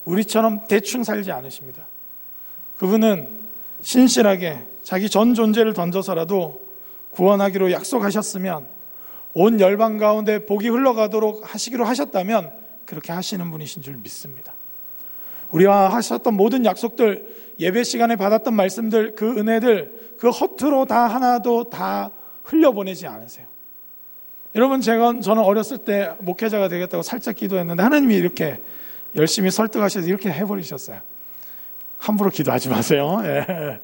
S1: 우리처럼 대충 살지 않으십니다. 그분은 신실하게 자기 전 존재를 던져서라도 구원하기로 약속하셨으면 온 열방 가운데 복이 흘러가도록 하시기로 하셨다면 그렇게 하시는 분이신 줄 믿습니다. 우리와 하셨던 모든 약속들, 예배 시간에 받았던 말씀들, 그 은혜들, 그 허투루 다 하나도 다 흘려보내지 않으세요. 여러분, 저는 어렸을 때 목회자가 되겠다고 살짝 기도했는데 하나님이 이렇게 열심히 설득하셔서 이렇게 해버리셨어요. 함부로 기도하지 마세요. 예.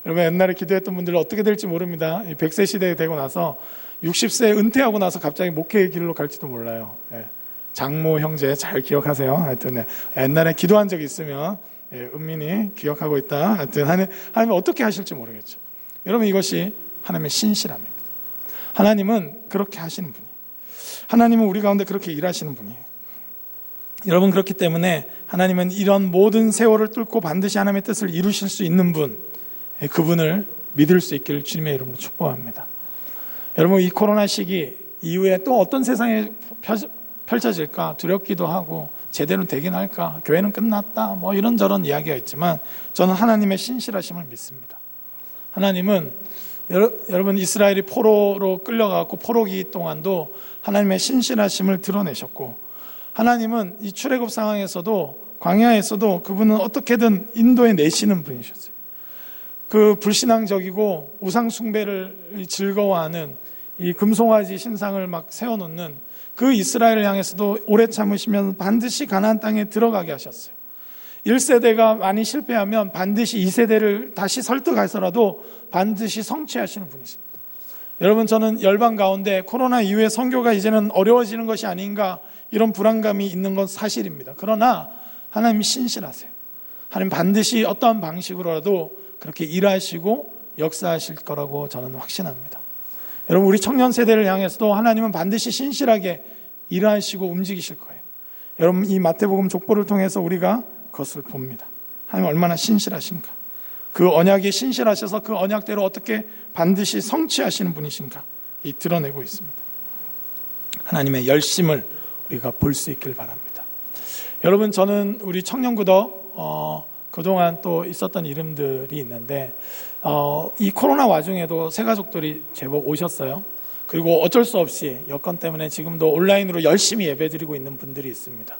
S1: 여러분, 옛날에 기도했던 분들은 어떻게 될지 모릅니다. 100세 시대에 되고 나서 60세 은퇴하고 나서 갑자기 목회의 길로 갈지도 몰라요. 예. 장모 형제 잘 기억하세요. 하여튼 옛날에 기도한 적이 있으면 은민이 기억하고 있다. 하여튼 하나님은 어떻게 하실지 모르겠죠. 여러분, 이것이 하나님의 신실함입니다. 하나님은 그렇게 하시는 분이에요. 하나님은 우리 가운데 그렇게 일하시는 분이에요. 여러분, 그렇기 때문에 하나님은 이런 모든 세월을 뚫고 반드시 하나님의 뜻을 이루실 수 있는 분, 그분을 믿을 수 있기를 주님의 이름으로 축복합니다. 여러분, 이 코로나 시기 이후에 또 어떤 세상이 펼쳐질까 두렵기도 하고 제대로 되긴 할까, 교회는 끝났다, 이런저런 이야기가 있지만 저는 하나님의 신실하심을 믿습니다. 하나님은 여러분, 이스라엘이 포로로 끌려가고 포로기 동안도 하나님의 신실하심을 드러내셨고, 하나님은 이 출애굽 상황에서도 광야에서도 그분은 어떻게든 인도해 내시는 분이셨어요. 그 불신앙적이고 우상 숭배를 즐거워하는 이 금송아지 신상을 막 세워놓는 그 이스라엘을 향해서도 오래 참으시면 반드시 가나안 땅에 들어가게 하셨어요. 1세대가 많이 실패하면 반드시 2세대를 다시 설득해서라도 반드시 성취하시는 분이십니다. 여러분, 저는 열방 가운데 코로나 이후에 선교가 이제는 어려워지는 것이 아닌가, 이런 불안감이 있는 건 사실입니다. 그러나 하나님이 신실하세요. 하나님 반드시 어떠한 방식으로라도 그렇게 일하시고 역사하실 거라고 저는 확신합니다. 여러분, 우리 청년 세대를 향해서도 하나님은 반드시 신실하게 일하시고 움직이실 거예요. 여러분, 이 마태복음 족보를 통해서 우리가 그것을 봅니다. 하나님 얼마나 신실하신가, 그 언약이 신실하셔서 그 언약대로 어떻게 반드시 성취하시는 분이신가 이 드러내고 있습니다. 하나님의 열심을 우리가 볼 수 있길 바랍니다. 여러분, 저는 우리 청년구덕 그동안 또 있었던 이름들이 있는데 이 코로나 와중에도 새 가족들이 제법 오셨어요. 그리고 어쩔 수 없이 여건 때문에 지금도 온라인으로 열심히 예배드리고 있는 분들이 있습니다.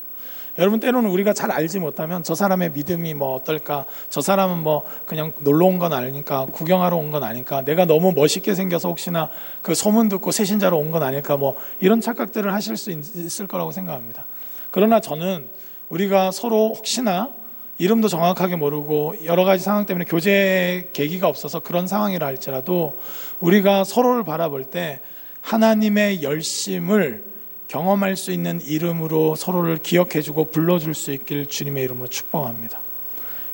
S1: 여러분, 때로는 우리가 잘 알지 못하면 저 사람의 믿음이 뭐 어떨까, 저 사람은 뭐 그냥 놀러 온 건 아닐까, 구경하러 온 건 아닐까, 내가 너무 멋있게 생겨서 혹시나 그 소문 듣고 새신자로 온 건 아닐까, 뭐 이런 착각들을 하실 수 있을 거라고 생각합니다. 그러나 저는 우리가 서로 혹시나 이름도 정확하게 모르고 여러 가지 상황 때문에 교제 계기가 없어서 그런 상황이라 할지라도 우리가 서로를 바라볼 때 하나님의 열심을 경험할 수 있는 이름으로 서로를 기억해주고 불러줄 수 있길 주님의 이름으로 축복합니다.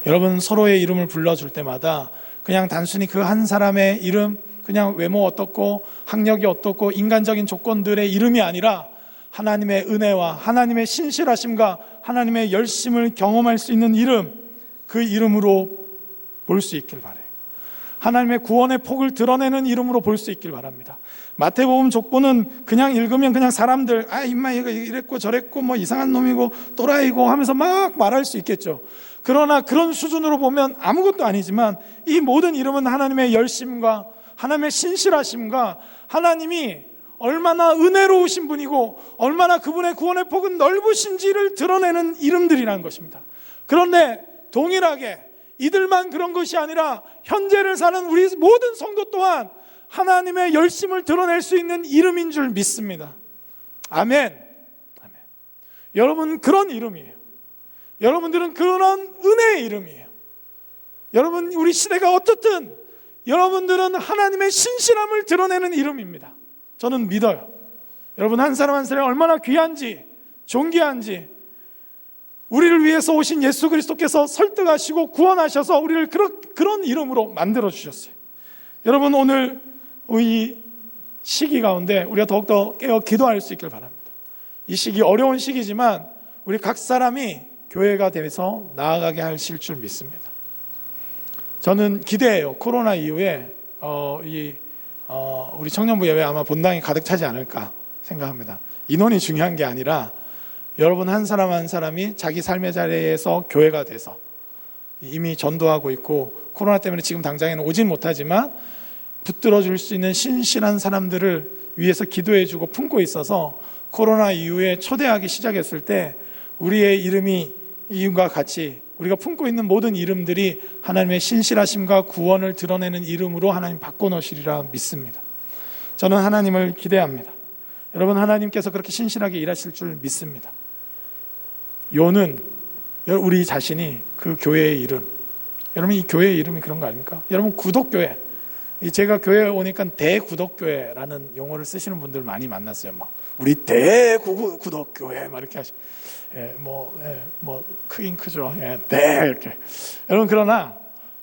S1: 여러분, 서로의 이름을 불러줄 때마다 그냥 단순히 그 한 사람의 이름, 그냥 외모 어떻고 학력이 어떻고 인간적인 조건들의 이름이 아니라 하나님의 은혜와 하나님의 신실하심과 하나님의 열심을 경험할 수 있는 이름, 그 이름으로 볼 수 있길 바라요. 하나님의 구원의 폭을 드러내는 이름으로 볼 수 있길 바랍니다. 마태복음 족보는 그냥 읽으면 그냥 사람들 임마 얘가 이랬고 저랬고 뭐 이상한 놈이고 또라이고 하면서 막 말할 수 있겠죠. 그러나 그런 수준으로 보면 아무것도 아니지만 이 모든 이름은 하나님의 열심과 하나님의 신실하심과 하나님이 얼마나 은혜로우신 분이고 얼마나 그분의 구원의 폭은 넓으신지를 드러내는 이름들이라는 것입니다. 그런데 동일하게 이들만 그런 것이 아니라 현재를 사는 우리 모든 성도 또한 하나님의 열심을 드러낼 수 있는 이름인 줄 믿습니다. 아멘. 아멘. 여러분, 그런 이름이에요. 여러분들은 그런 은혜의 이름이에요. 여러분, 우리 시대가 어떻든 여러분들은 하나님의 신실함을 드러내는 이름입니다. 저는 믿어요. 여러분, 한 사람 한 사람이 얼마나 귀한지 존귀한지 우리를 위해서 오신 예수 그리스도께서 설득하시고 구원하셔서 우리를 그런 이름으로 만들어 주셨어요. 여러분, 오늘 이 시기 가운데 우리가 더욱더 깨어 기도할 수 있길 바랍니다. 이 시기 어려운 시기지만 우리 각 사람이 교회가 돼서 나아가게 하실 줄 믿습니다. 저는 기대해요. 코로나 이후에 우리 청년부 예배 아마 본당이 가득 차지 않을까 생각합니다. 인원이 중요한 게 아니라 여러분 한 사람 한 사람이 자기 삶의 자리에서 교회가 돼서 이미 전도하고 있고 코로나 때문에 지금 당장에는 오진 못하지만 붙들어 줄 수 있는 신실한 사람들을 위해서 기도해주고 품고 있어서 코로나 이후에 초대하기 시작했을 때 우리의 이름이 이름과 같이 우리가 품고 있는 모든 이름들이 하나님의 신실하심과 구원을 드러내는 이름으로 하나님 바꿔놓으시리라 믿습니다. 저는 하나님을 기대합니다. 여러분, 하나님께서 그렇게 신실하게 일하실 줄 믿습니다. 요는 우리 자신이 그 교회의 이름, 여러분 이 교회의 이름이 그런 거 아닙니까? 여러분, 구독교회, 제가 교회에 오니까 대구독교회라는 용어를 쓰시는 분들 많이 만났어요. 막 우리 대구독교회 막 이렇게 하시. 뭐 크긴 크죠. 이렇게. 여러분, 그러나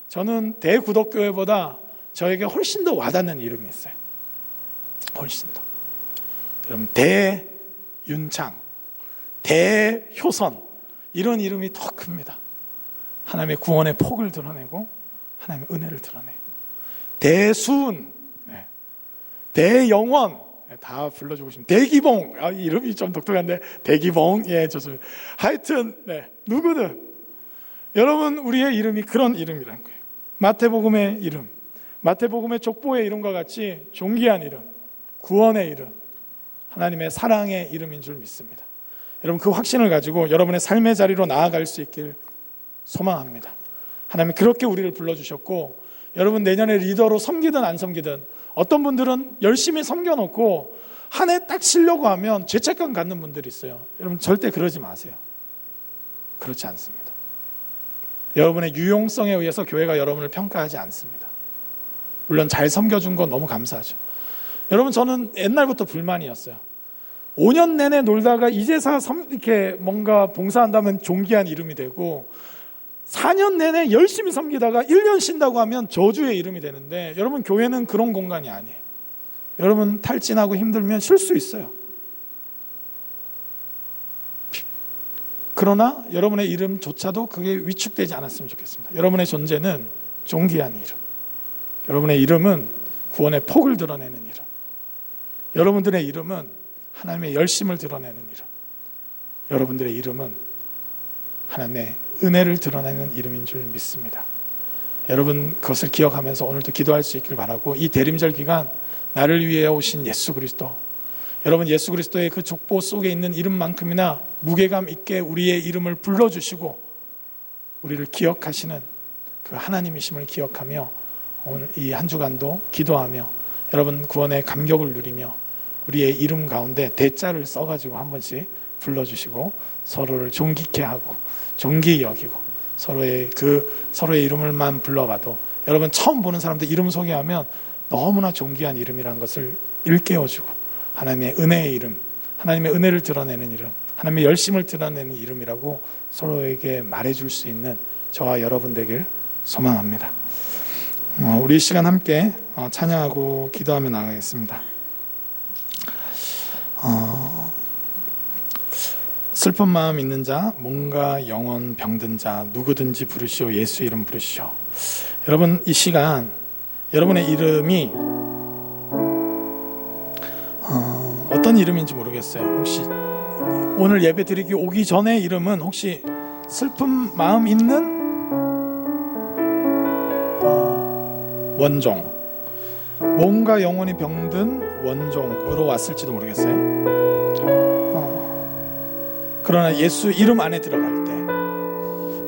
S1: 저는 대구독교회보다 저에게 훨씬 더 와닿는 이름이 있어요. 훨씬 더. 여러분, 대윤창, 대효선, 이런 이름이 더 큽니다. 하나님의 구원의 폭을 드러내고 하나님의 은혜를 드러내요. 대수은, 대영원, 다 불러주고 싶습니다. 대기봉, 이름이 좀 독특한데 대기봉, 좋습니다. 하여튼 누구든 여러분, 우리의 이름이 그런 이름이라는 거예요. 마태복음의 이름, 마태복음의 족보의 이름과 같이 존귀한 이름, 구원의 이름, 하나님의 사랑의 이름인 줄 믿습니다. 여러분, 그 확신을 가지고 여러분의 삶의 자리로 나아갈 수 있길 소망합니다. 하나님이 그렇게 우리를 불러주셨고, 여러분 내년에 리더로 섬기든 안 섬기든, 어떤 분들은 열심히 섬겨놓고 한 해 딱 쉬려고 하면 죄책감 갖는 분들이 있어요. 여러분, 절대 그러지 마세요. 그렇지 않습니다. 여러분의 유용성에 의해서 교회가 여러분을 평가하지 않습니다. 물론 잘 섬겨준 건 너무 감사하죠. 여러분, 저는 옛날부터 불만이었어요. 5년 내내 놀다가 이제서 이렇게 뭔가 봉사한다면 존귀한 이름이 되고, 4년 내내 열심히 섬기다가 1년 쉰다고 하면 저주의 이름이 되는데, 여러분, 교회는 그런 공간이 아니에요. 여러분 탈진하고 힘들면 쉴 수 있어요. 그러나 여러분의 이름조차도 그게 위축되지 않았으면 좋겠습니다. 여러분의 존재는 존귀한 이름, 여러분의 이름은 구원의 폭을 드러내는 이름, 여러분들의 이름은 하나님의 열심을 드러내는 이름, 여러분들의 이름은 하나님의 은혜를 드러내는 이름인 줄 믿습니다. 여러분 그것을 기억하면서 오늘도 기도할 수 있길 바라고, 이 대림절 기간 나를 위해 오신 예수 그리스도, 여러분 예수 그리스도의 그 족보 속에 있는 이름만큼이나 무게감 있게 우리의 이름을 불러주시고 우리를 기억하시는 그 하나님이심을 기억하며 오늘 이 한 주간도 기도하며 여러분 구원의 감격을 누리며 우리의 이름 가운데 대자를 써가지고 한 번씩 불러주시고 서로를 존귀케 하고 존귀히 여기고 서로의 이름을만 불러봐도, 여러분 처음 보는 사람들 이름 소개하면 너무나 존귀한 이름이라는 것을 일깨워주고 하나님의 은혜의 이름, 하나님의 은혜를 드러내는 이름, 하나님의 열심을 드러내는 이름이라고 서로에게 말해줄 수 있는 저와 여러분 되길 소망합니다. 우리 이 시간 함께 찬양하고 기도하며 나가겠습니다. 슬픈 마음 있는 자, 몸과 영혼 병든 자 누구든지 부르시오. 예수 이름 부르시오. 여러분 이 시간 여러분의 이름이 어떤 이름인지 모르겠어요. 혹시 오늘 예배 드리기 오기 전에 이름은 혹시 슬픈 마음 있는 원종, 몸과 영혼이 병든 원종으로 왔을지도 모르겠어요. 그러나 예수 이름 안에 들어갈 때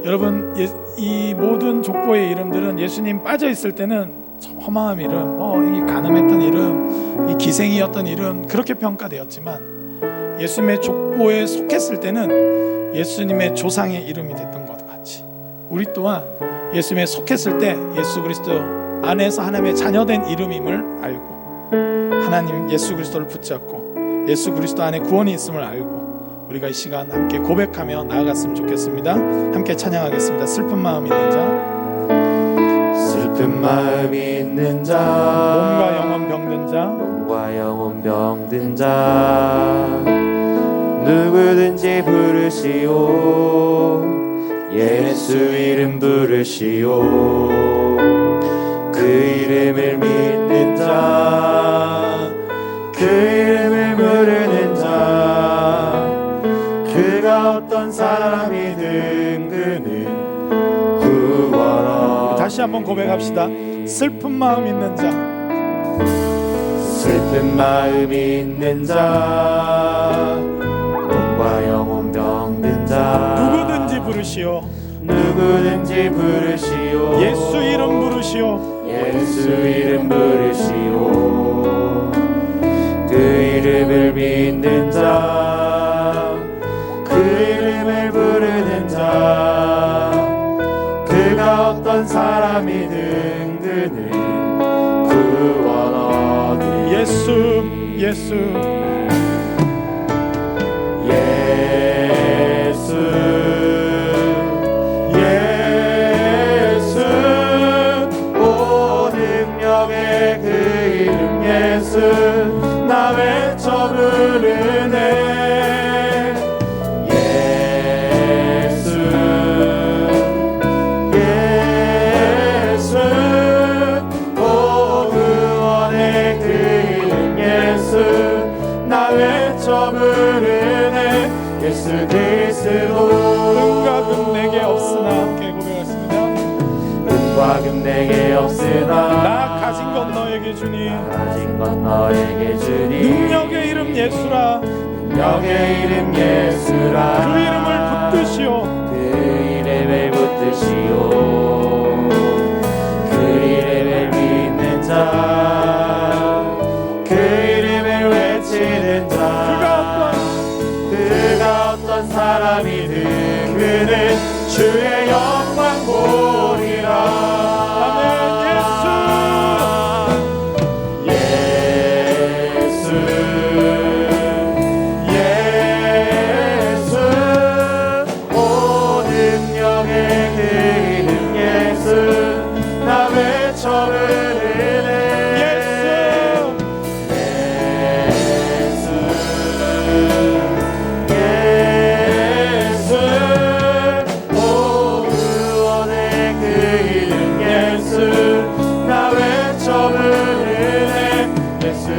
S1: 여러분 이 모든 족보의 이름들은 예수님 빠져 있을 때는 허망한 이름, 이 간음했던 이름, 이 기생이었던 이름 그렇게 평가되었지만 예수님의 족보에 속했을 때는 예수님의 조상의 이름이 됐던 것 같이 우리 또한 예수님에 속했을 때 예수 그리스도 안에서 하나님의 자녀된 이름임을 알고 하나님 예수 그리스도를 붙잡고 예수 그리스도 안에 구원이 있음을 알고 우리가 이 시간 함께 고백하며 나아갔으면 좋겠습니다. 함께 찬양하겠습니다. 슬픈 마음 있는 자,
S2: 슬픈 마음 있는 자,
S1: 몸과 영혼 병든 자,
S2: 몸과 영혼 병든 자 누구든지 부르시오. 예수 이름 부르시오. 그 이름을 믿는 자, 그 이름을 부르는 자, 그가 어떤 사람이든 그는 구원하리.
S1: 다시 한번 고백합시다. 슬픈 마음 있는 자,
S2: 슬픈 마음 있는 자, 몸과 영혼 병든 자
S1: 누구든지 부르시오.
S2: 누구든지 부르시오.
S1: 예수 이름 부르시오.
S2: 예수 이름 부르시오. 그 이름을 믿는 자, 그 이름을 부르는 자, 그가 어떤 사람이든 그는 구원 얻으리.
S1: 예수 예수
S2: 예수 나 외쳐 부르네. 예수 예수 오 구원의 그 이름 예수 나 외쳐 부르네. 예수 그리스도
S1: 은과 금 내게 없으나 함께 고백하겠습니다.
S2: 은과 금 내게 없으나
S1: 나 가진 것 너에게 주니
S2: 가진 것 너에게 주니
S1: 능력의 이름 예수라.
S2: 능력의 이름 예수라.
S1: 그 이름을 붙드시오.
S2: 그 이름을 붙드시오. 그 이름을 믿는 자, 그 이름을 외치는 자, 그가 어떤 사람이든 그는 주의 영광 보리라.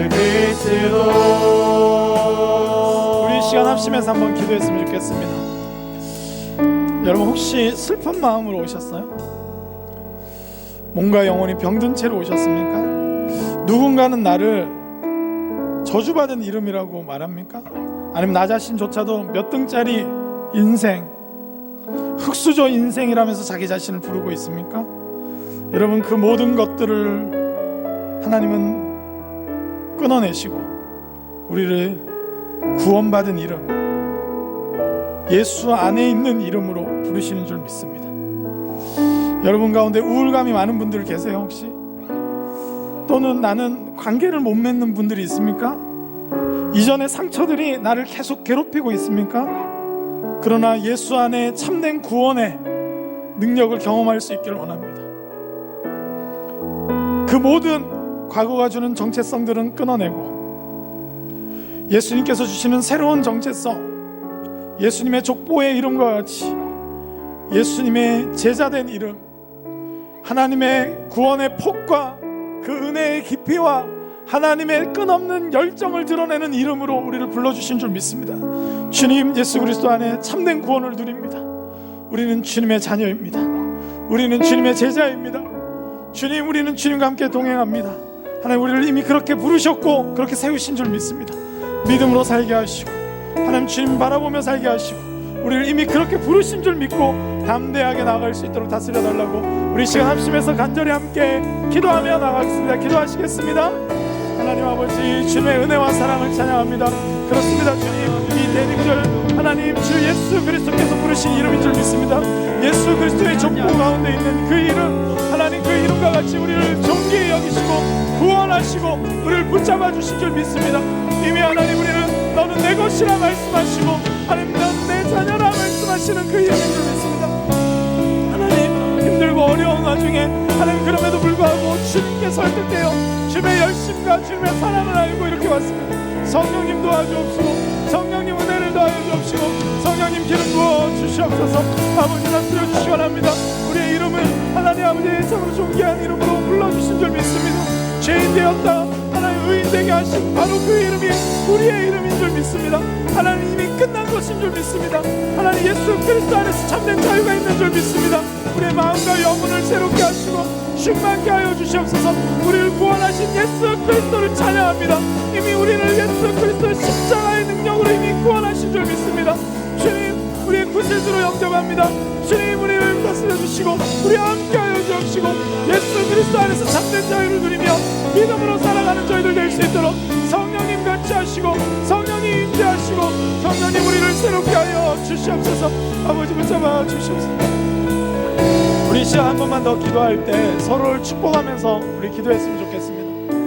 S2: 그리스도.
S3: 우리 이 시간 합심해서 한번 기도했으면 좋겠습니다. 여러분 혹시 슬픈 마음으로 오셨어요? 몸과 영혼이 병든 채로 오셨습니까? 누군가는 나를 저주받은 이름이라고 말합니까? 아니면 나 자신조차도 몇 등짜리 인생, 흙수저 인생이라면서 자기 자신을 부르고 있습니까? 여러분 그 모든 것들을 하나님은 끊어내시고 우리를 구원받은 이름, 예수 안에 있는 이름으로 부르시는 줄 믿습니다. 여러분 가운데 우울감이 많은 분들 계세요 혹시? 또는 나는 관계를 못 맺는 분들이 있습니까? 이전의 상처들이 나를 계속 괴롭히고 있습니까? 그러나 예수 안에 참된 구원의 능력을 경험할 수 있기를 원합니다. 그 모든 과거가 주는 정체성들은 끊어내고 예수님께서 주시는 새로운 정체성, 예수님의 족보의 이름과 같이 예수님의 제자된 이름, 하나님의 구원의 폭과 그 은혜의 깊이와 하나님의 끝없는 열정을 드러내는 이름으로 우리를 불러주신 줄 믿습니다. 주님 예수 그리스도 안에 참된 구원을 누립니다. 우리는 주님의 자녀입니다. 우리는 주님의 제자입니다. 주님, 우리는 주님과 함께 동행합니다. 하나님 우리를 이미 그렇게 부르셨고 그렇게 세우신 줄 믿습니다. 믿음으로 살게 하시고 하나님 주님 바라보며 살게 하시고 우리를 이미 그렇게 부르신 줄 믿고 담대하게 나아갈 수 있도록 다스려 달라고 우리 시간 합심해서 간절히 함께 기도하며 나가겠습니다. 기도하시겠습니다. 하나님 아버지, 주님의 은혜와 사랑을 찬양합니다. 그렇습니다. 주님, 이 대림절 하나님 주 예수 그리스도께서 부르신 이름인 줄 믿습니다. 예수 그리스도의 족보 가운데 있는 그 이름, 하나님 그 이름과 같이 우리를 존귀히 여기시고 구원하시고 우리를 붙잡아 주신 줄 믿습니다. 이미 하나님 우리는 너는 내 것이라 말씀하시고 하나님 너는 내 자녀라 말씀하시는 그 이름인 줄 믿습니다. 하나님 힘들고 어려운 와중에 하나님 그럼에도 불구하고 주님께 설득되어 주님의 열심과 주님의 사랑을 알고 이렇게 왔습니다. 성령님 도와주옵시고 성령님 은혜를 더하여 주옵시고 성령님 기름 부어 주시옵소서. 아버지 다스려 주시기 바랍니다. 우리의 이름을 하나님 아버지의 참으로 존귀한 이름으로 불러주신 줄 믿습니다. 죄인 되었다 하나님 의인 되게 하신 바로 그 이름이 우리의 이름인 줄 믿습니다. 하나님 이미 끝난 것인 줄 믿습니다. 하나님 예수 그리스도 안에서 참된 자유가 있는 줄 믿습니다. 우리의 마음과 영혼을 새롭게 하시고 충만케 하여 주시옵소서. 우리를 구원하신 예수 그리스도를 찬양합니다. 이미 우리를 예수 그리스도의 십자가의 능력으로 이미 구원하신 줄 믿습니다. 주님 우리의 구세주로 영접합니다. 주님 우리를 다스려 주시고 우리와 함께 하여 주옵시고 예수 그리스도 안에서 참된 자유를 누리며 믿음으로 살아가는 저희들 될 수 있도록 성령님 같이 하시고 성령님 임재하시고 성령님 우리를 새롭게 하여 주시옵소서. 아버지 붙잡아 주시옵소서. 우리 시간 한 번만 더 기도할 때 서로를 축복하면서 우리 기도했으면 좋겠습니다.